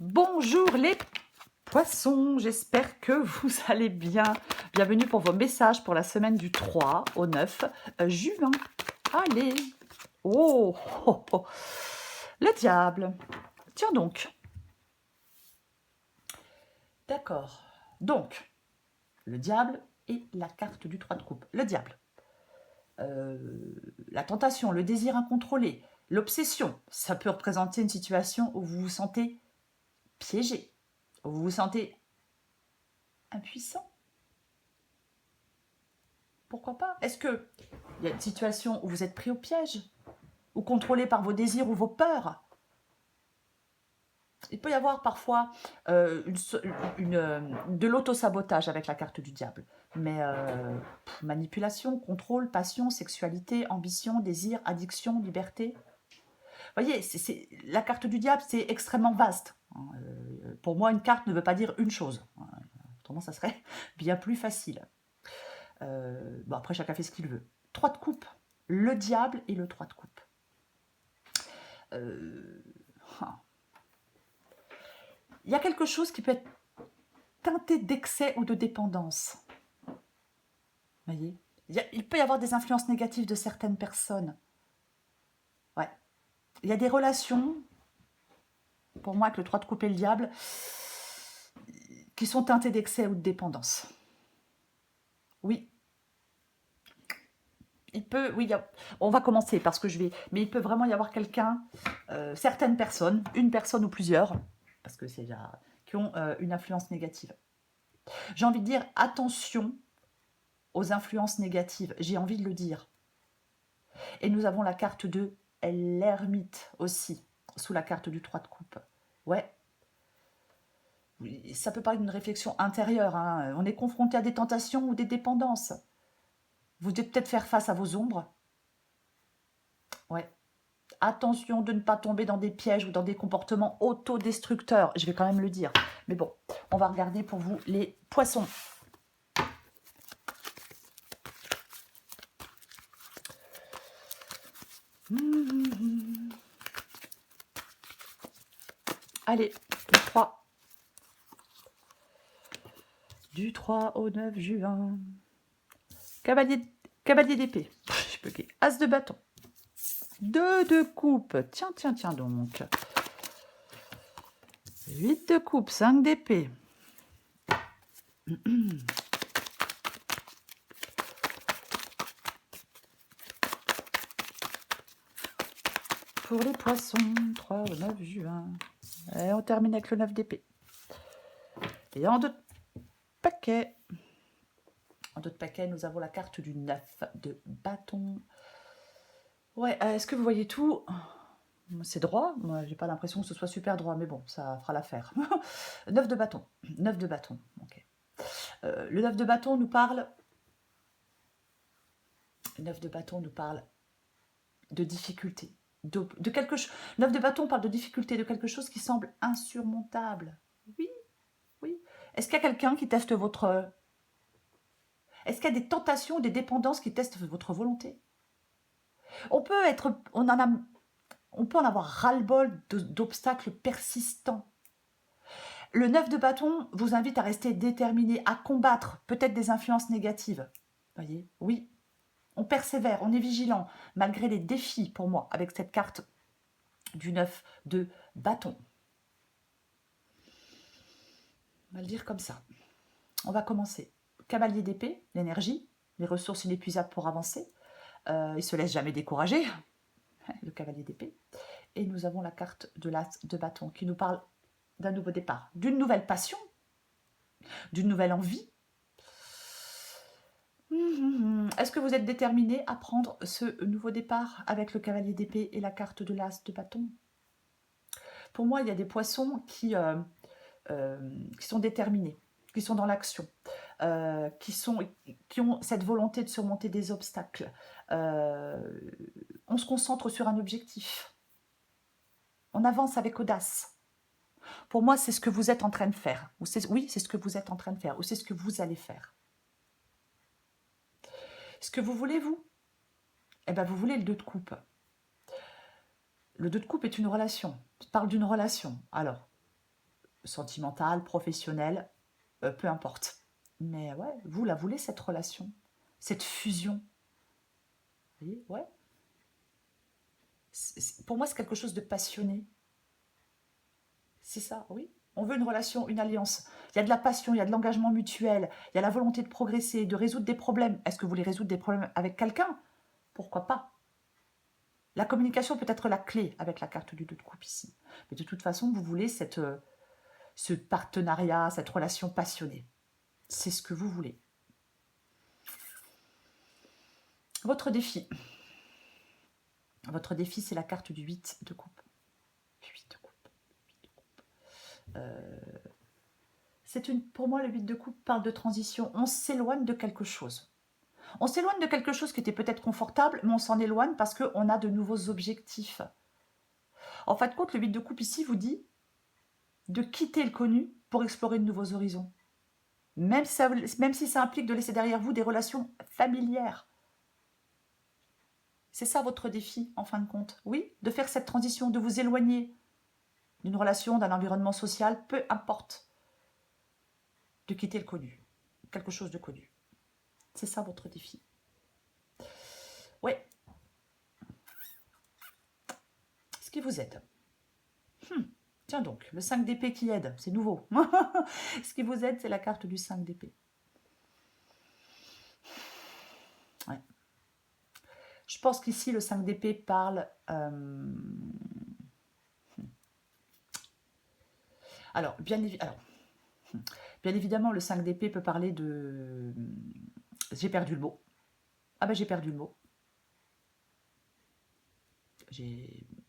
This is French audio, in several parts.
Bonjour les poissons, j'espère que vous allez bien. Bienvenue pour vos messages pour la semaine du 3 au 9 juin. Allez. Oh, oh, oh. Le diable. Tiens donc. D'accord. Donc, le diable et la carte du 3 de coupe. Le diable. La tentation, le désir incontrôlé, l'obsession. Ça peut représenter une situation où vous vous sentez piégé, où vous vous sentez impuissant. Pourquoi pas? Est-ce qu'il y a une situation où vous êtes pris au piège? Ou contrôlé par vos désirs ou vos peurs? Il peut y avoir parfois de l'auto-sabotage avec la carte du diable. Mais manipulation, contrôle, passion, sexualité, ambition, désir, addiction, liberté. Vous voyez, la carte du diable, c'est extrêmement vaste. Pour moi, une carte ne veut pas dire une chose. Autrement, ça serait bien plus facile. Bon, après, chacun fait ce qu'il veut. 3 de coupe, le diable et le 3 de coupe. Il y a quelque chose qui peut être teinté d'excès ou de dépendance. Vous voyez, il peut y avoir des influences négatives de certaines personnes. Ouais. Il y a des relations, pour moi, avec le 3 de coupe et le diable, qui sont teintées d'excès ou de dépendance. Oui. Il peut, oui, on va commencer parce que mais il peut vraiment y avoir quelqu'un, certaines personnes, une personne ou plusieurs, parce que c'est déjà, qui ont une influence négative. J'ai envie de dire attention aux influences négatives, j'ai envie de le dire. Et nous avons la carte de l'ermite aussi, sous la carte du 3 de coupe. Ouais. Ça peut parler d'une réflexion intérieure. Hein. On est confronté à des tentations ou des dépendances. Vous devez peut-être faire face à vos ombres. Ouais. Attention de ne pas tomber dans des pièges ou dans des comportements autodestructeurs. Je vais quand même le dire. Mais bon, on va regarder pour vous les poissons. Allez, le 3. Du 3 au 9 juin. Cavalier d'épée. Je peux gagner. As de bâton. 2 de coupe. Tiens, tiens, tiens donc. 8 de coupe, 5 d'épée. Pour les poissons, 3 au 9 juin. Et on termine avec le 9 d'épée. Et en d'autres paquets, nous avons la carte du 9 de bâton. Ouais, est-ce que vous voyez tout? C'est droit, moi j'ai pas l'impression que ce soit super droit, mais bon, ça fera l'affaire. 9 de bâton, 9 de bâton, ok. Le 9 de bâton nous parle... Le 9 de bâton nous parle de difficulté. De quelque chose. 9 de bâton parle de difficulté, de quelque chose qui semble insurmontable. Oui, oui. Est-ce qu'il y a quelqu'un qui teste votre... Est-ce qu'il y a des tentations, des dépendances qui testent votre volonté? On peut en avoir ras-le-bol d'obstacles persistants. Le 9 de bâton vous invite à rester déterminé, à combattre peut-être des influences négatives. Voyez? Oui, on persévère, on est vigilant, malgré les défis pour moi, avec cette carte du 9 de bâton. On va le dire comme ça. On va commencer. Cavalier d'épée, l'énergie, les ressources inépuisables pour avancer. Il ne se laisse jamais décourager, le cavalier d'épée. Et nous avons la carte de l'as de bâton qui nous parle d'un nouveau départ, d'une nouvelle passion, d'une nouvelle envie. Est-ce que vous êtes déterminé à prendre ce nouveau départ avec le cavalier d'épée et la carte de l'as de bâton? Pour moi, il y a des poissons qui sont déterminés, qui sont dans l'action, qui ont cette volonté de surmonter des obstacles. On se concentre sur un objectif. On avance avec audace. Pour moi, c'est ce que vous êtes en train de faire. Oui, c'est ce que vous êtes en train de faire, ou c'est ce que vous allez faire. Ce que vous voulez, vous? Eh bien, vous voulez le 2 de coupe. Le 2 de coupe est une relation. Je parle d'une relation. Alors, sentimentale, professionnelle, peu importe. Mais ouais, vous la voulez, cette relation, cette fusion. Vous voyez, ouais. Pour moi, c'est quelque chose de passionné. C'est ça, oui. On veut une relation, une alliance. Il y a de la passion, il y a de l'engagement mutuel, il y a la volonté de progresser, de résoudre des problèmes. Est-ce que vous voulez résoudre des problèmes avec quelqu'un? Pourquoi pas? La communication peut être la clé avec la carte du 2 de coupe ici. Mais de toute façon, vous voulez ce partenariat, cette relation passionnée. C'est ce que vous voulez. Votre défi. Votre défi, c'est la carte du 8 de coupe. 8 de coupe. 8 de coupe. Pour moi, le 8 de coupe parle de transition. On s'éloigne de quelque chose. On s'éloigne de quelque chose qui était peut-être confortable, mais on s'en éloigne parce qu'on a de nouveaux objectifs. En fin de compte, le 8 de coupe ici vous dit de quitter le connu pour explorer de nouveaux horizons. Même si ça implique de laisser derrière vous des relations familières. C'est ça votre défi, en fin de compte. Oui, de faire cette transition, de vous éloigner d'une relation, d'un environnement social, peu importe. De quitter le connu. Quelque chose de connu. C'est ça votre défi. Ouais. Ce qui vous aide. Tiens donc, le 5 d'épée qui aide, c'est nouveau. Ce qui vous aide, c'est la carte du 5 d'épée. Ouais. Je pense qu'ici, le 5 d'épée parle... Alors, bien évidemment, le 5 d'épée peut parler de... J'ai perdu le mot. Ah ben, j'ai perdu le mot.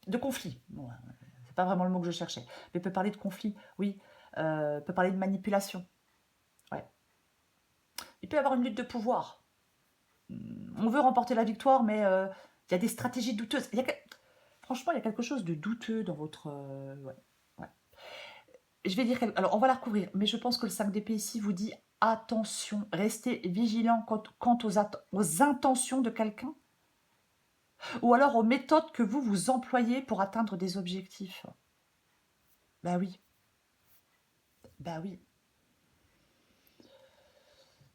De conflit. Bon, c'est pas vraiment le mot que je cherchais. Mais peut parler de conflit, oui. Peut parler de manipulation. Ouais. Il peut y avoir une lutte de pouvoir. On veut remporter la victoire, mais il y a des stratégies douteuses. Franchement, il y a quelque chose de douteux dans votre... ouais. Je vais dire... Alors, on va la recouvrir, mais je pense que le 5 d'épée ici vous dit attention, restez vigilant quant aux intentions de quelqu'un, ou alors aux méthodes que vous employez pour atteindre des objectifs. Bah oui. Bah oui.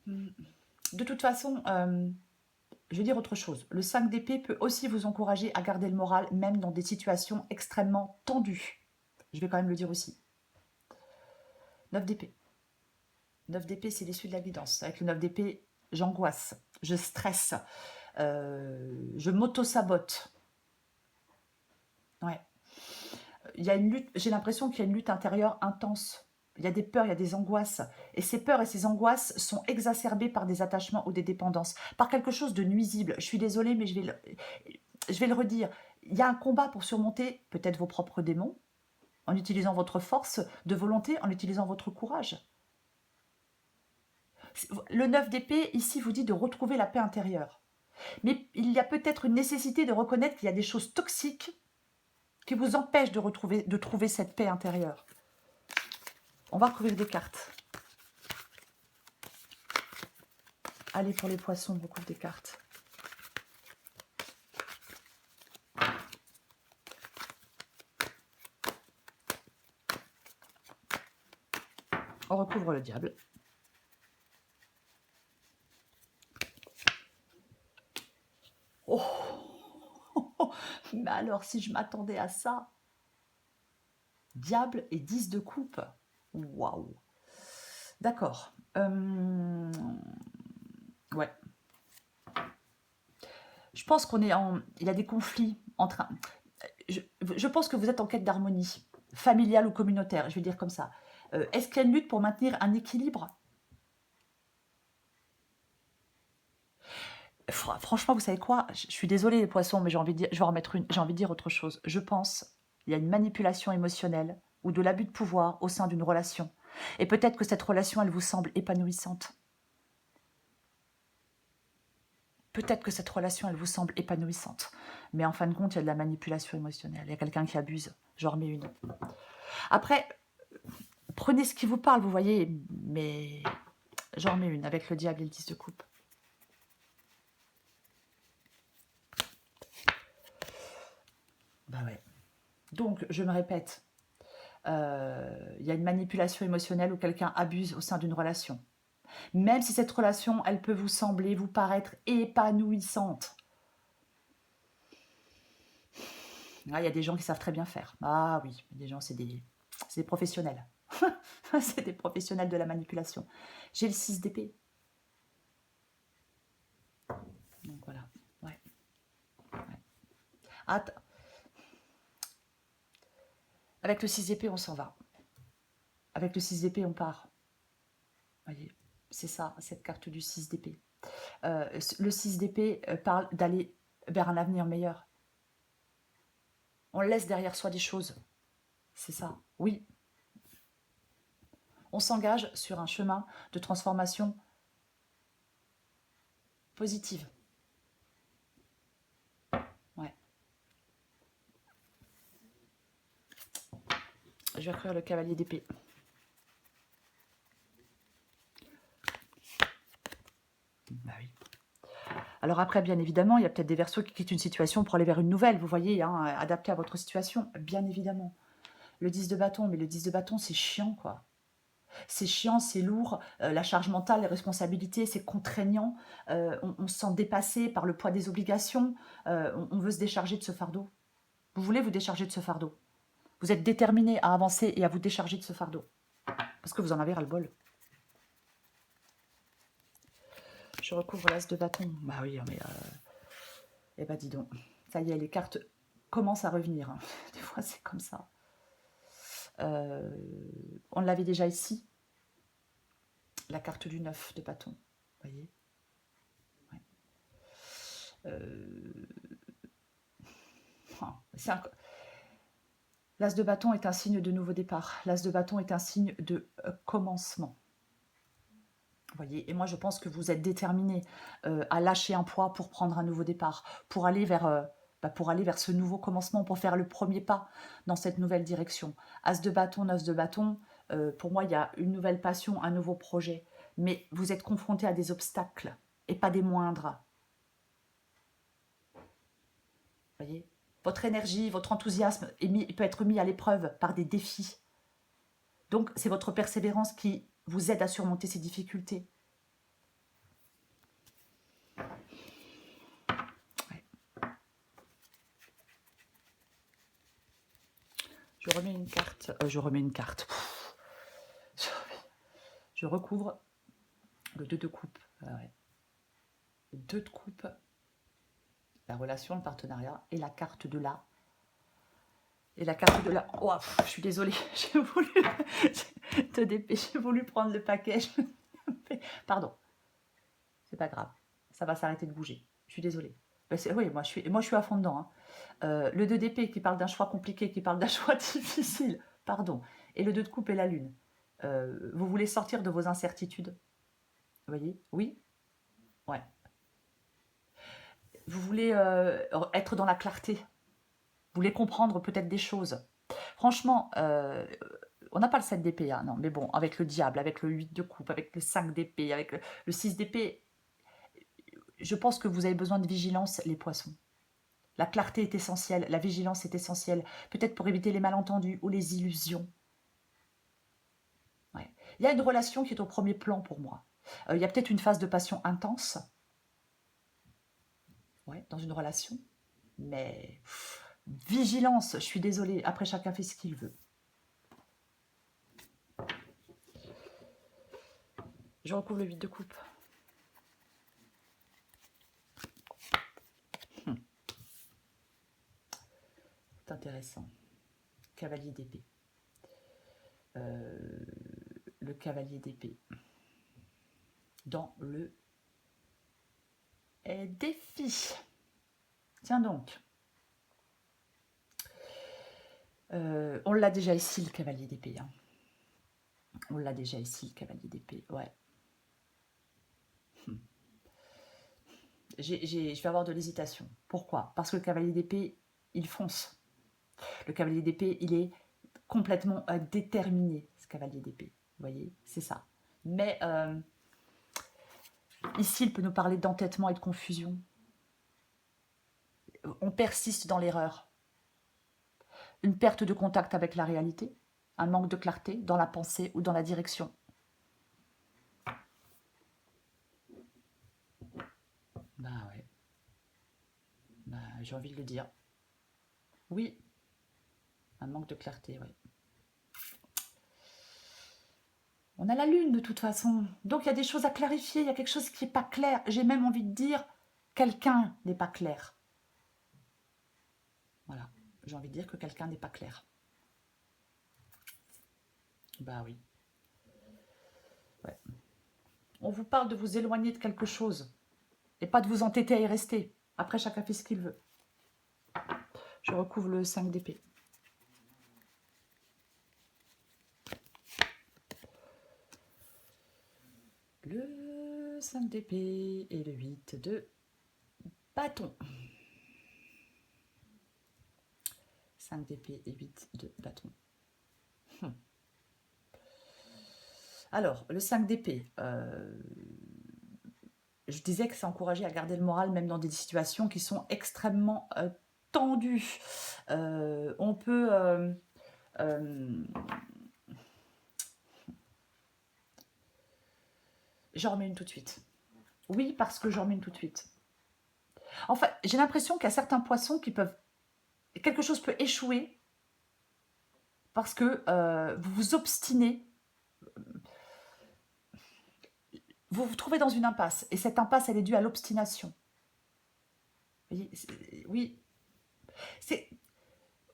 De toute façon, je vais dire autre chose. Le 5 d'épée peut aussi vous encourager à garder le moral, même dans des situations extrêmement tendues. Je vais quand même le dire aussi. 9 d'épée. 9 d'épée, c'est l'issue de la guidance. Avec le 9 d'épée, j'angoisse, je stresse, je m'auto-sabote. Ouais. Il y a une lutte, j'ai l'impression qu'il y a une lutte intérieure intense. Il y a des peurs, il y a des angoisses. Et ces peurs et ces angoisses sont exacerbées par des attachements ou des dépendances, par quelque chose de nuisible. Je suis désolée, mais je vais le redire. Il y a un combat pour surmonter peut-être vos propres démons, en utilisant votre force de volonté, en utilisant votre courage. Le 9 d'épée, ici, vous dit de retrouver la paix intérieure. Mais il y a peut-être une nécessité de reconnaître qu'il y a des choses toxiques qui vous empêchent de trouver cette paix intérieure. On va recouvrir des cartes. Allez, pour les poissons, on recouvre des cartes. On recouvre le diable. Oh, mais alors, si je m'attendais à ça, diable et 10 de coupe. Waouh. D'accord. Ouais. Je pense qu'on est en... Il y a des conflits entre... Je pense que vous êtes en quête d'harmonie, familiale ou communautaire, je vais dire comme ça. Est-ce qu'il y a une lutte pour maintenir un équilibre? Franchement, vous savez quoi? Je suis désolée les poissons, mais j'ai envie de dire, je vais en remettre une. J'ai envie de dire autre chose. Je pense il y a une manipulation émotionnelle ou de l'abus de pouvoir au sein d'une relation. Et peut-être que cette relation, elle vous semble épanouissante. Peut-être que cette relation, elle vous semble épanouissante. Mais en fin de compte, il y a de la manipulation émotionnelle. Il y a quelqu'un qui abuse. J'en remets une. Après, prenez ce qui vous parle, vous voyez, mais j'en remets une avec le diable et le 10 de coupe. Bah ouais. Donc, je me répète, Il y a une manipulation émotionnelle où quelqu'un abuse au sein d'une relation. Même si cette relation, elle peut vous sembler, vous paraître épanouissante. Ah, il y a des gens qui savent très bien faire. Ah oui, des gens, c'est des professionnels. C'est des professionnels de la manipulation. J'ai le 6 d'épée. Donc voilà. Ouais. Att- Avec le 6 d'épée, on s'en va. Avec le 6 d'épée, on part. Voyez, c'est ça, cette carte du 6 d'épée. Le 6 d'épée parle d'aller vers un avenir meilleur. On laisse derrière soi des choses. C'est ça, oui. On s'engage sur un chemin de transformation positive. Ouais. Je vais écrire le cavalier d'épée. Bah oui. Alors après, bien évidemment, il y a peut-être des versos qui quittent une situation pour aller vers une nouvelle, vous voyez, hein, adapté à votre situation, bien évidemment. Le 10 de bâton, mais le 10 de bâton, c'est chiant, quoi. C'est chiant, c'est lourd, la charge mentale, les responsabilités, c'est contraignant, on se sent dépassé par le poids des obligations, on veut se décharger de ce fardeau. Vous voulez vous décharger de ce fardeau. Vous êtes déterminé à avancer et à vous décharger de ce fardeau. Parce que vous en avez ras-le-bol. Je recouvre l'as de bâton. Bah oui, mais... Eh bah dis donc, ça y est, les cartes commencent à revenir. Hein. Des fois, c'est comme ça. On l'avait déjà ici. La carte du 9 de bâton. Vous voyez, ouais. L'as de bâton est un signe de nouveau départ. L'as de bâton est un signe de commencement. Vous voyez, et moi je pense que vous êtes déterminé à lâcher un poids pour prendre un nouveau départ, pour aller vers ce nouveau commencement, pour faire le premier pas dans cette nouvelle direction. As de bâton, 9 de bâton, pour moi il y a une nouvelle passion, un nouveau projet, mais vous êtes confronté à des obstacles et pas des moindres. Vous voyez, votre énergie, votre enthousiasme peut être mis à l'épreuve par des défis. Donc c'est votre persévérance qui vous aide à surmonter ces difficultés. Je remets une carte. Je recouvre le 2 de coupe. Ouais. Le 2 de coupe, la relation, le partenariat et la carte de là. Et la carte de là. Oh, je suis désolée. J'ai voulu te dépêcher. J'ai voulu prendre le paquet. Pardon. C'est pas grave. Ça va s'arrêter de bouger. Je suis désolée. Oui, moi je suis à fond dedans. Hein. Le 2 d'épée qui parle d'un choix compliqué, qui parle d'un choix difficile. Pardon. Et le 2 de coupe et la lune. Vous voulez sortir de vos incertitudes. Vous voyez? Oui. Ouais. Vous voulez être dans la clarté. Vous voulez comprendre peut-être des choses. Franchement, on n'a pas le 7 d'épée, hein, non, mais bon, avec le diable, avec le 8 de coupe, avec le 5 d'épée, avec le 6 d'épée, je pense que vous avez besoin de vigilance, les poissons. La clarté est essentielle, la vigilance est essentielle, peut-être pour éviter les malentendus ou les illusions. Ouais. Il y a une relation qui est au premier plan pour moi. Il y a peut-être une phase de passion intense, ouais, dans une relation, mais vigilance, je suis désolée, après chacun fait ce qu'il veut. Je recouvre le 8 de coupe. C'est intéressant. Cavalier d'épée. Le cavalier d'épée. Dans le défi. Tiens donc. On l'a déjà ici, le cavalier d'épée. Hein. On l'a déjà ici, le cavalier d'épée. Ouais. Je vais avoir de l'hésitation. Pourquoi? Parce que le cavalier d'épée, il fonce. Le cavalier d'épée, il est complètement déterminé, ce cavalier d'épée. Vous voyez? C'est ça. Mais ici, il peut nous parler d'entêtement et de confusion. On persiste dans l'erreur. Une perte de contact avec la réalité, un manque de clarté dans la pensée ou dans la direction. Bah ouais, bah, j'ai envie de le dire. Oui, un manque de clarté, oui. On a la lune de toute façon. Donc il y a des choses à clarifier, il y a quelque chose qui n'est pas clair. J'ai même envie de dire, quelqu'un n'est pas clair. Voilà, j'ai envie de dire que quelqu'un n'est pas clair. Bah oui. Ouais. On vous parle de vous éloigner de quelque chose et pas de vous entêter à y rester. Après, chacun fait ce qu'il veut. Je recouvre le 5 d'épée. Le 5 d'épée et le 8 de bâton. 5 d'épée et 8 de bâton. Alors, le 5 d'épée, je disais que c'est encouragé à garder le moral même dans des situations qui sont extrêmement tendues. On peut... j'en remets une tout de suite. Oui, parce que j'en remets une tout de suite. En fait, j'ai l'impression qu'il y a certains poissons qui peuvent... Quelque chose peut échouer parce que vous vous obstinez. Vous vous trouvez dans une impasse. Et cette impasse, elle est due à l'obstination. Oui.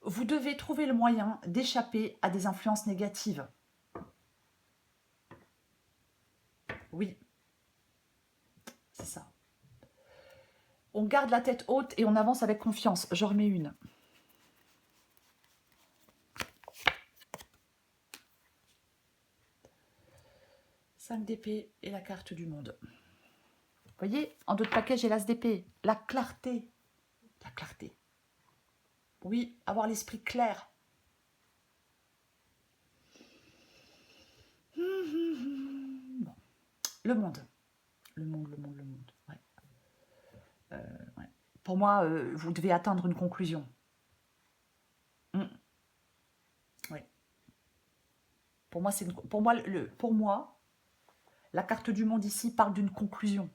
Vous devez trouver le moyen d'échapper à des influences négatives. Oui. C'est ça. On garde la tête haute et on avance avec confiance. J'en remets une. Cinq d'épée et la carte du monde. Vous voyez, en d'autres paquets, j'ai l'as d'épée. La clarté. La clarté. Oui, avoir l'esprit clair. Bon. Le monde. Le monde. Ouais. Ouais. Pour moi, vous devez atteindre une conclusion. Oui. Pour moi, la carte du monde ici parle d'une conclusion.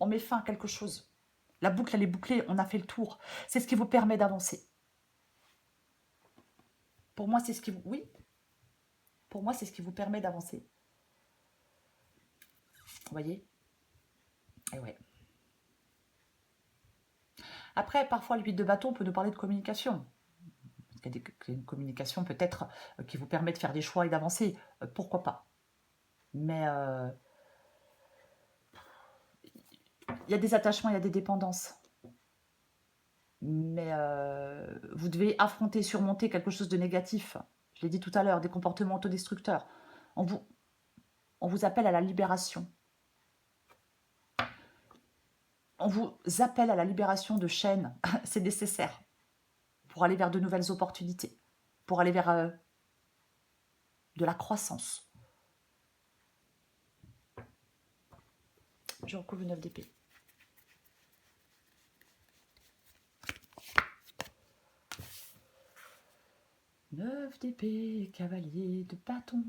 On met fin à quelque chose. La boucle, elle est bouclée, on a fait le tour. C'est ce qui vous permet d'avancer. Pour moi, c'est ce qui vous... Oui. Pour moi, c'est ce qui vous permet d'avancer. Vous voyez? Et ouais. Après, parfois, le 8 de bâton peut nous parler de communication. Il y a une communication peut-être qui vous permet de faire des choix et d'avancer. Pourquoi pas? Mais il y a des attachements, il y a des dépendances. Mais vous devez affronter, surmonter quelque chose de négatif. Je l'ai dit tout à l'heure, des comportements autodestructeurs. On vous appelle à la libération. On vous appelle à la libération de chaînes. C'est nécessaire pour aller vers de nouvelles opportunités, pour aller vers de la croissance. Je recouvre le 9 d'épée. Neuf d'épée, cavalier de bâton.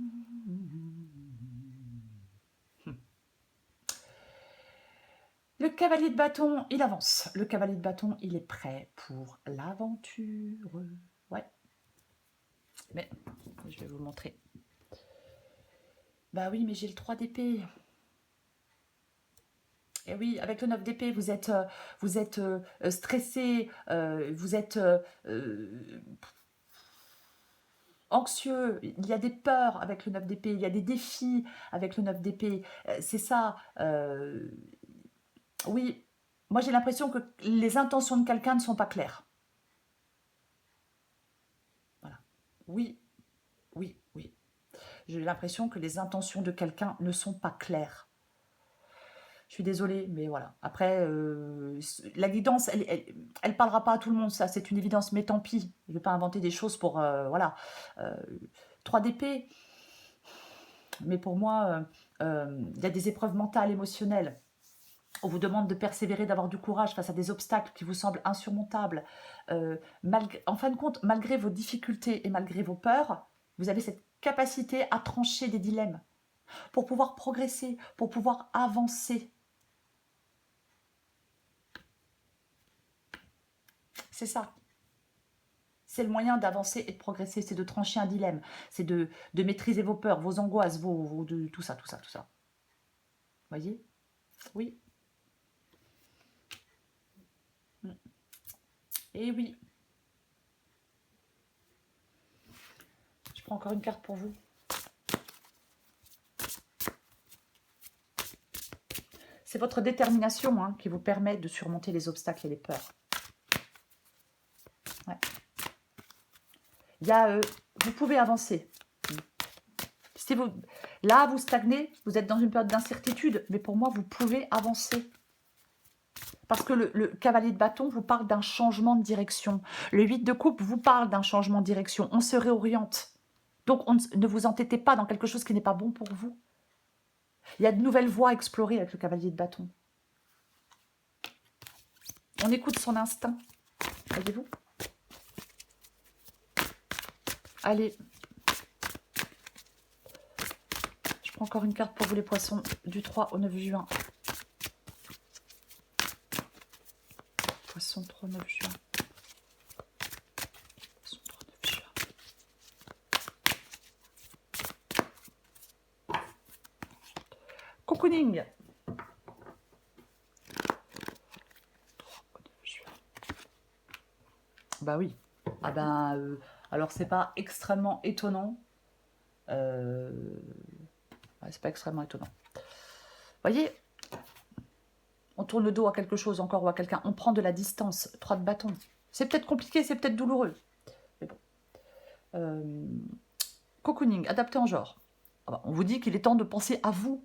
Le cavalier de bâton, il avance. Le cavalier de bâton, il est prêt pour l'aventure. Ouais. Mais, je vais vous montrer. Bah oui, mais j'ai le 3 d'épée. Et oui, avec le 9 d'épée, vous êtes stressé, vous êtes anxieux, il y a des peurs avec le 9 d'épée, il y a des défis avec le 9 d'épée. C'est ça. Oui, moi j'ai l'impression que les intentions de quelqu'un ne sont pas claires. Voilà. Oui, oui, oui. J'ai l'impression que les intentions de quelqu'un ne sont pas claires. Je suis désolée, mais voilà. Après, la guidance, elle parlera pas à tout le monde, ça, c'est une évidence, mais tant pis. Je ne vais pas inventer des choses pour... voilà. 3 d'épée, mais pour moi, il y a des épreuves mentales, émotionnelles. On vous demande de persévérer, d'avoir du courage face à des obstacles qui vous semblent insurmontables. En fin de compte, malgré vos difficultés et malgré vos peurs, vous avez cette capacité à trancher des dilemmes pour pouvoir progresser, pour pouvoir avancer. C'est ça. C'est le moyen d'avancer et de progresser, c'est de trancher un dilemme, c'est de maîtriser vos peurs, vos angoisses, tout ça, tout ça, tout ça. Vous voyez? Oui. Et oui. Je prends encore une carte pour vous. C'est votre détermination qui vous permet de surmonter les obstacles et les peurs. Ouais. Il y a, vous pouvez avancer. Si vous, là, vous stagnez, vous êtes dans une période d'incertitude, mais pour moi, vous pouvez avancer. Parce que le cavalier de bâton vous parle d'un changement de direction. Le 8 de coupe vous parle d'un changement de direction. On se réoriente. Donc, ne vous entêtez pas dans quelque chose qui n'est pas bon pour vous. Il y a de nouvelles voies à explorer avec le cavalier de bâton. On écoute son instinct. Voyez-vous? Allez. Je prends encore une carte pour vous les poissons du 3 au 9 juin. Poisson 3, 9 juin. Poisson 3, 9 juin. Cocooning. 3 au 9 juin. Bah oui. Ah ben, alors c'est pas extrêmement étonnant. C'est pas extrêmement étonnant. Vous voyez, on tourne le dos à quelque chose encore ou à quelqu'un. On prend de la distance. 3 de bâton. C'est peut-être compliqué, c'est peut-être douloureux. Mais bon. Cocooning, adapté en genre. On vous dit qu'il est temps de penser à vous.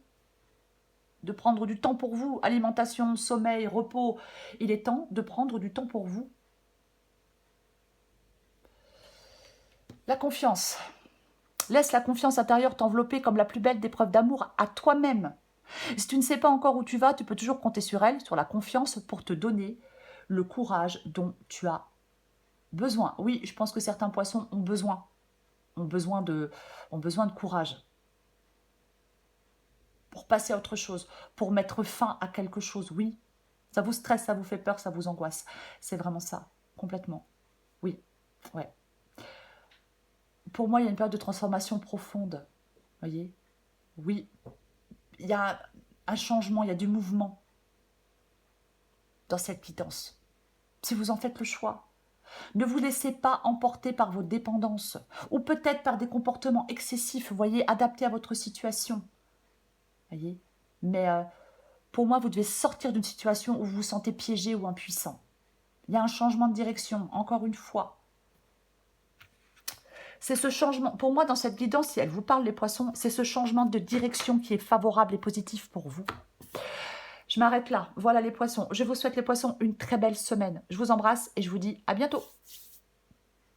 De prendre du temps pour vous. Alimentation, sommeil, repos. Il est temps de prendre du temps pour vous. La confiance. Laisse la confiance intérieure t'envelopper comme la plus belle des preuves d'amour à toi-même. Si tu ne sais pas encore où tu vas, tu peux toujours compter sur elle, sur la confiance pour te donner le courage dont tu as besoin. Oui, je pense que certains poissons ont besoin de courage pour passer à autre chose, pour mettre fin à quelque chose. Oui, ça vous stresse, ça vous fait peur, ça vous angoisse. C'est vraiment ça, complètement. Oui, ouais. Pour moi, il y a une période de transformation profonde. Voyez? Oui. Il y a un changement, il y a du mouvement dans cette guidance. Si vous en faites le choix, ne vous laissez pas emporter par vos dépendances ou peut-être par des comportements excessifs, voyez, adaptés à votre situation. Voyez? Mais pour moi, vous devez sortir d'une situation où vous vous sentez piégé ou impuissant. Il y a un changement de direction, encore une fois. C'est ce changement, pour moi, dans cette guidance, si elle vous parle, les poissons, c'est ce changement de direction qui est favorable et positif pour vous. Je m'arrête là. Voilà les poissons. Je vous souhaite, les poissons, une très belle semaine. Je vous embrasse et je vous dis à bientôt.